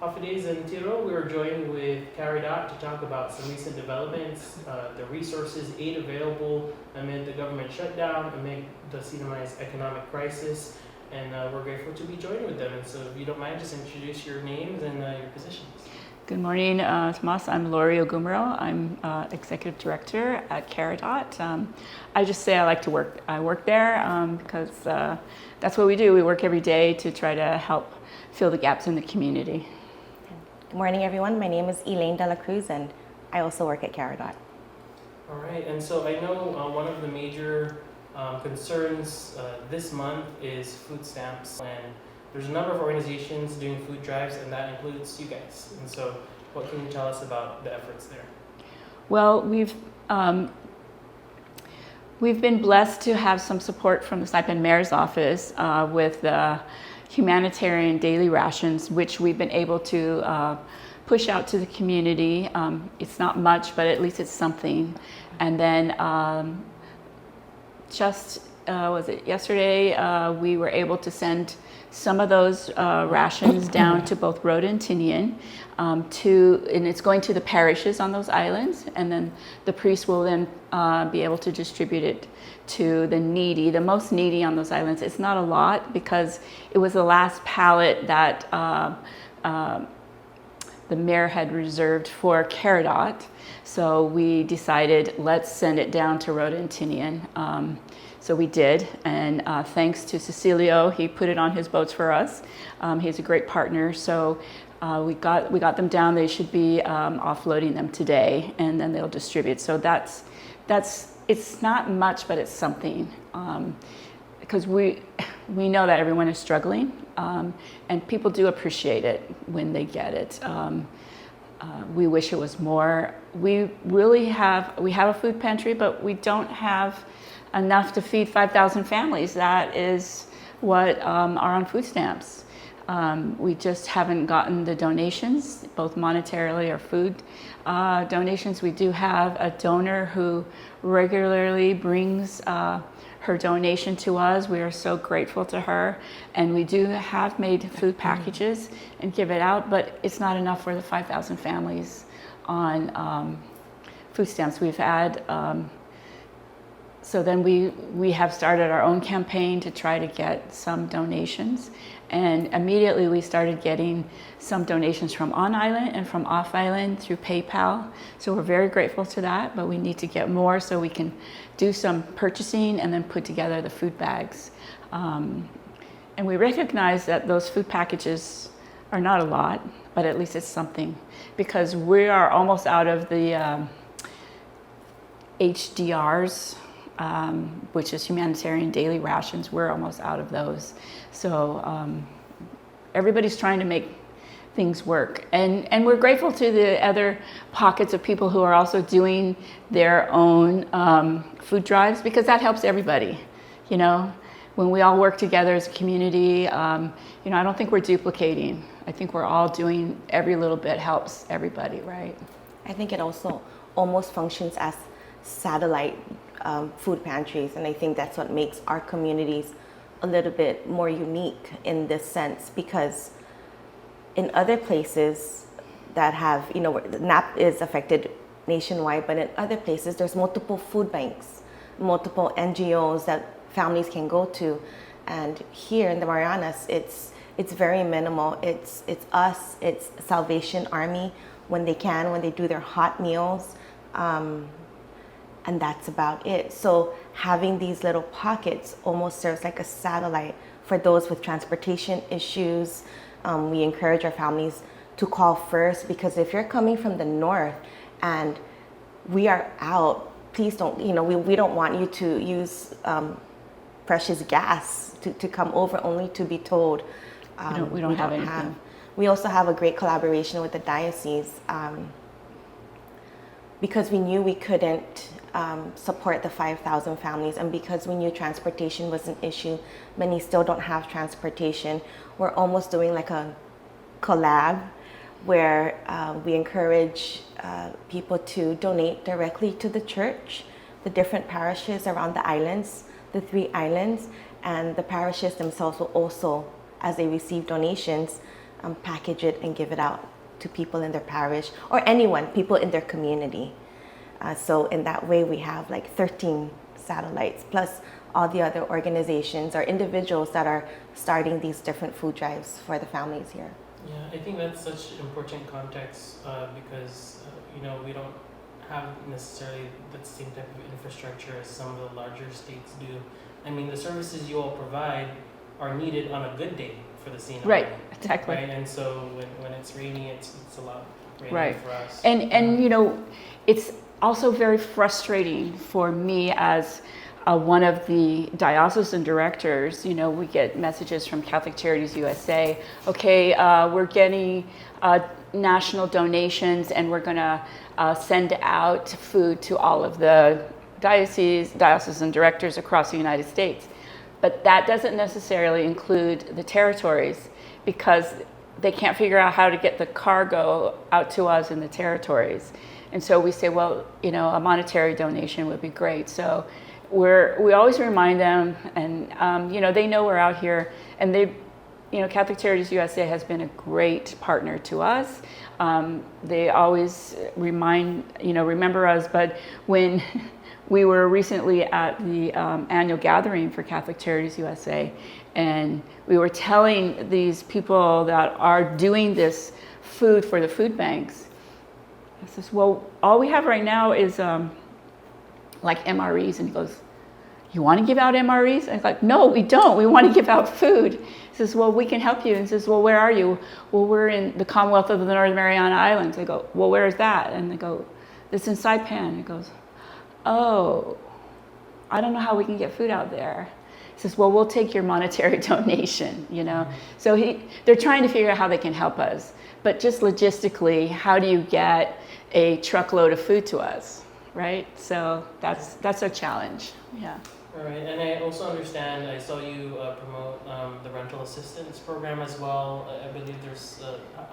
Hafidez and Tiro, we were joined with Karidat to talk about some recent developments, the resources, aid available amid the government shutdown, amid the Sinamai's economic crisis, and we're grateful to be joined with them. And so if you don't mind, just introduce your names and your positions. Good morning, Tomas. I'm Lori Ogumero. I'm Executive Director at Karidat. I just say I like to work. I work there because that's what we do. We work every day to try to help fill the gaps in the community. Good morning, everyone. My name is Elaine De La Cruz, and I also work at Karidat. All right, and so I know one of the major concerns this month is food stamps, and there's a number of organizations doing food drives, and that includes you guys. And so what can you tell us about the efforts there? Well, we've been blessed to have some support from the Saipan Mayor's office with humanitarian daily rations, which we've been able to push out to the community. It's not much, but at least it's something. And then was it yesterday, we were able to send some of those rations down to both Rhoda and Tinian, and it's going to the parishes on those islands, and then the priest will then be able to distribute it to the needy, the most needy on those islands. It's not a lot because it was the last pallet that the mayor had reserved for Karidat. So we decided, let's send it down to Rhoda and Tinian. So we did, and thanks to Cecilio, he put it on his boats for us. He's a great partner, so we got them down. They should be offloading them today, and then they'll distribute. So it's not much, but it's something, because we know that everyone is struggling, and people do appreciate it when they get it. We wish it was more. We have a food pantry, but we don't have enough to feed 5,000 families. That is what are on food stamps. We just haven't gotten the donations, both monetarily or food donations. We do have a donor who regularly brings her donation to us. We are so grateful to her, and we do have made food packages and give it out, but it's not enough for the 5,000 families on food stamps. We've had so then we have started our own campaign to try to get some donations, and immediately we started getting some donations from on island and from off island through PayPal. So we're very grateful to that, but we need to get more so we can do some purchasing and then put together the food bags. And we recognize that those food packages are not a lot, but at least it's something, because we are almost out of the HDRs, which is humanitarian daily rations. We're almost out of those. So everybody's trying to make things work. And we're grateful to the other pockets of people who are also doing their own food drives, because that helps everybody. You know, when we all work together as a community, I don't think we're duplicating. I think we're all doing every little bit helps everybody, right? I think it also almost functions as satellite food pantries, and I think that's what makes our communities a little bit more unique in this sense, because in other places that have, NAP is affected nationwide, but in other places there's multiple food banks, multiple NGOs that families can go to, and here in the Marianas it's very minimal. It's us, it's Salvation Army when they do their hot meals. And that's about it. So having these little pockets almost serves like a satellite for those with transportation issues. We encourage our families to call first, because if you're coming from the north and we are out, please don't, we don't want you to use precious gas to come over, only to be told we don't have anything. We also have a great collaboration with the diocese, because we knew we couldn't support the 5,000 families, and because we knew transportation was an issue, many still don't have transportation. We're almost doing like a collab where we encourage people to donate directly to the church, the different parishes around the islands, the 3 islands, and the parishes themselves will also, as they receive donations, package it and give it out to people in their parish or anyone, people in their community. So in that way, we have like 13 satellites plus all the other organizations or individuals that are starting these different food drives for the families here. Yeah, I think that's such important context because we don't have necessarily the same type of infrastructure as some of the larger states do. I mean, the services you all provide are needed on a good day for the scene. Right, exactly. Right, and so when it's rainy, it's a lot rainy Right. for us. And it's also very frustrating for me as one of the diocesan directors. We get messages from Catholic Charities USA. Okay, we're getting national donations, and we're going to send out food to all of the diocesan directors across the United States. But that doesn't necessarily include the territories, because they can't figure out how to get the cargo out to us in the territories. And so we say, well, a monetary donation would be great. So we always remind them, and they know we're out here, and Catholic Charities USA has been a great partner to us. They always remember us. But when we were recently at the annual gathering for Catholic Charities USA, and we were telling these people that are doing this food for the food banks, I says, well, all we have right now is like MREs. And he goes, you want to give out MREs? And I'm like, no, we don't. We want to give out food. He says, well, we can help you. And he says, well, where are you? Well, we're in the Commonwealth of the Northern Mariana Islands. I go, well, where is that? And they go, it's in Saipan. And he goes, oh, I don't know how we can get food out there. He says, well, we'll take your monetary donation, So they're trying to figure out how they can help us. But just logistically, how do you get a truckload of food to us, right? So that's a challenge, yeah. All right, and I also understand, I saw you promote the rental assistance program as well. I believe there's,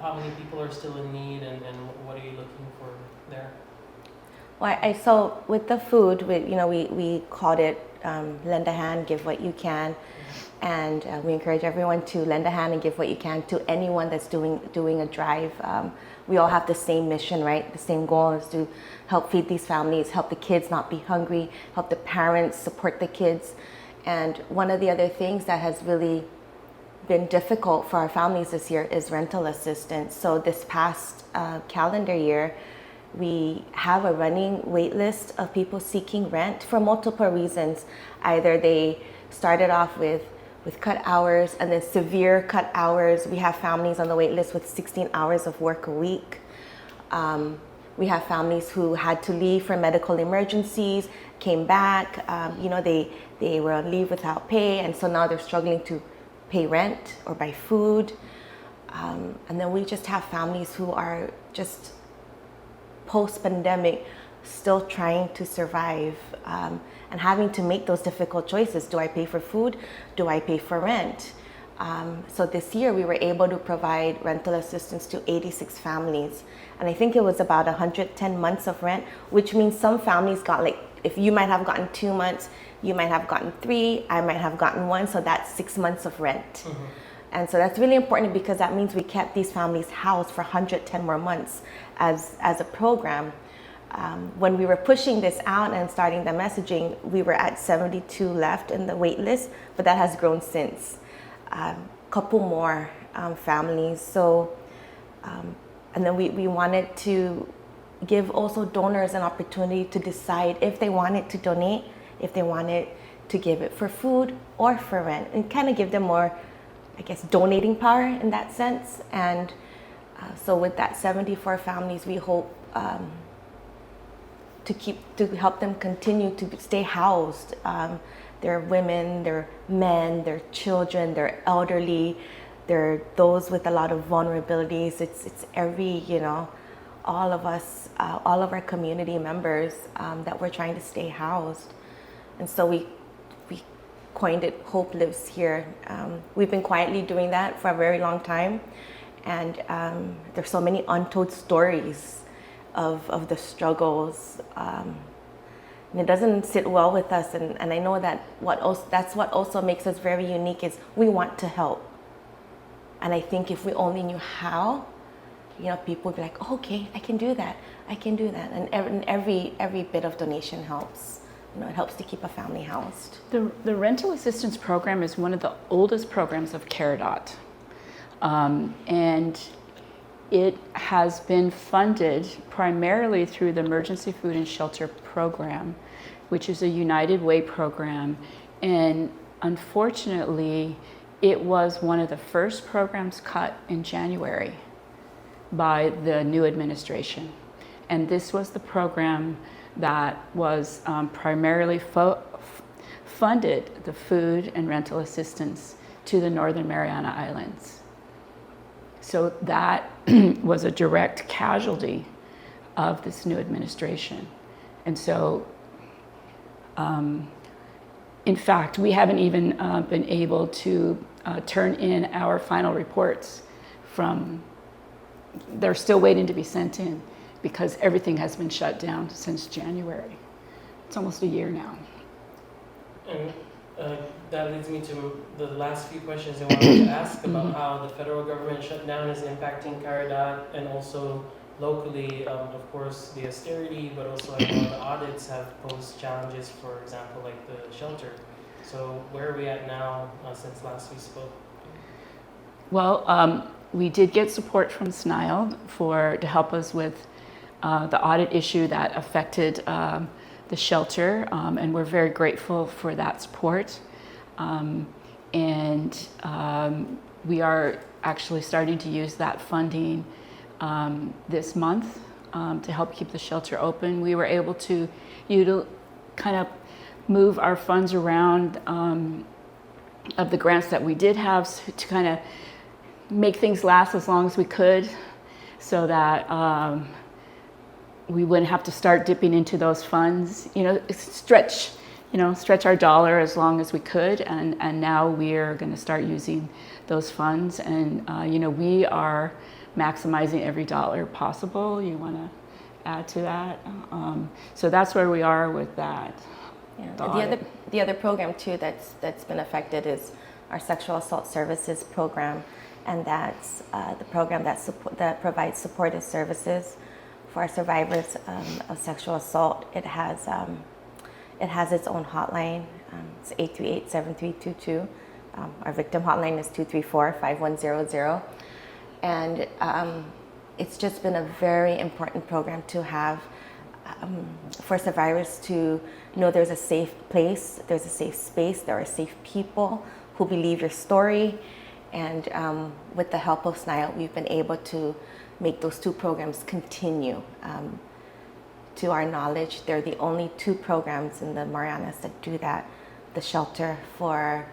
how many people are still in need, and what are you looking for there? Well, so with the food, we called it lend a hand, give what you can. And we encourage everyone to lend a hand and give what you can to anyone that's doing a drive. We all have the same mission, right? The same goal is to help feed these families, help the kids not be hungry, help the parents support the kids. And one of the other things that has really been difficult for our families this year is rental assistance. So this past calendar year, we have a running wait list of people seeking rent for multiple reasons. Either they started off with cut hours and then severe cut hours. We have families on the wait list with 16 hours of work a week. We have families who had to leave for medical emergencies, came back, they were on leave without pay, and so now they're struggling to pay rent or buy food. And then we just have families who are just post-pandemic still trying to survive and having to make those difficult choices. Do I pay for food? Do I pay for rent? So this year we were able to provide rental assistance to 86 families. And I think it was about 110 months of rent, which means some families got, like, if you might have gotten 2 months, you might have gotten 3, I might have gotten 1, so that's 6 months of rent. Mm-hmm. And so that's really important because that means we kept these families housed for 110 more months as a program. When we were pushing this out and starting the messaging, we were at 72 left in the wait list, but that has grown since. Couple more families. So, and then we wanted to give also donors an opportunity to decide if they wanted to donate, if they wanted to give it for food or for rent, and kind of give them more, I guess, donating power in that sense. And so with that 74 families, we hope to help them continue to stay housed. They're women, they're men, they're children, they're elderly, they're those with a lot of vulnerabilities. It's every, all of us, all of our community members that we're trying to stay housed. And so we coined it Hope Lives Here. We've been quietly doing that for a very long time. And there's so many untold stories of the struggles. And it doesn't sit well with us. And I know that that's what also makes us very unique is we want to help. And I think if we only knew how, people would be like, oh, okay, I can do that. And every bit of donation helps. It helps to keep a family housed. The rental assistance program is one of the oldest programs of Karidat. And it has been funded primarily through the Emergency Food and Shelter Program, which is a United Way program. And unfortunately, it was one of the first programs cut in January by the new administration. And this was the program that was primarily funded the food and rental assistance to the Northern Mariana Islands. So that was a direct casualty of this new administration. And so, in fact, we haven't even been able to turn in our final reports they're still waiting to be sent in because everything has been shut down since January. It's almost a year now. And that leads me to the last few questions I wanted to ask about how the federal government shutdown is impacting Karidat, and also locally, of course, the austerity, but also I know the audits have posed challenges, for example, like the shelter. So where are we at now since last we spoke? Well, we did get support from SNILE to help us with the audit issue that affected the shelter, and we're very grateful for that support. We are actually starting to use that funding this month to help keep the shelter open. We were able to kind of move our funds around of the grants that we did have to kind of make things last as long as we could, so that we wouldn't have to start dipping into those funds, stretch our dollar as long as we could. And now we're going to start using those funds, and we are maximizing every dollar possible. You want to add to that? So that's where we are with that. Yeah. The other program too that's been affected is our sexual assault services program, and that's the program that provides supportive services for our survivors of sexual assault. It has its own hotline. It's 838-7322. Our victim hotline is 234-5100. And it's just been a very important program to have for survivors to know there's a safe place, there's a safe space, there are safe people who believe your story. And with the help of SNILE, we've been able to make those two programs continue. To our knowledge, they're the only two programs in the Marianas that do that. The shelter for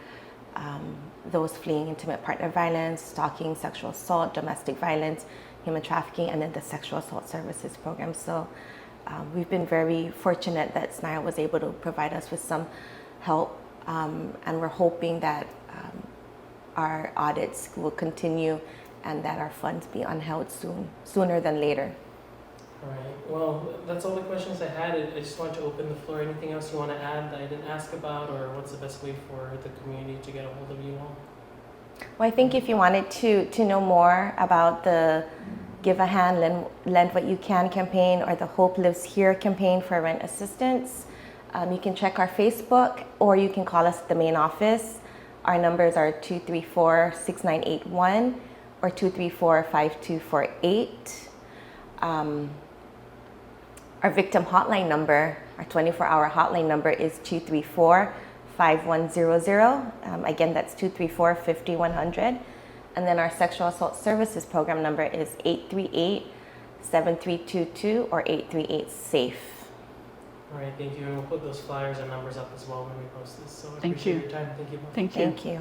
those fleeing intimate partner violence, stalking, sexual assault, domestic violence, human trafficking, and then the sexual assault services program. So we've been very fortunate that SNILE was able to provide us with some help, and we're hoping that our audits will continue and that our funds be unheld sooner than later. All right. Well, that's all the questions I had. I just wanted to open the floor. Anything else you want to add that I didn't ask about, or what's the best way for the community to get a hold of you all? Well, I think if you wanted to know more about the Give a Hand, Lend What You Can campaign, or the Hope Lives Here campaign for rent assistance, you can check our Facebook, or you can call us at the main office. Our numbers are 234-6981 or 234-5248. Our victim hotline number, our 24-hour hotline number is 234-5100. Again, that's 234-5100. And then our sexual assault services program number is 838-7322 or 838-SAFE. All right, thank you. And we'll put those flyers and numbers up as well when we post this. So I Thank appreciate you. your time. Thank you. Thank you. Thank you.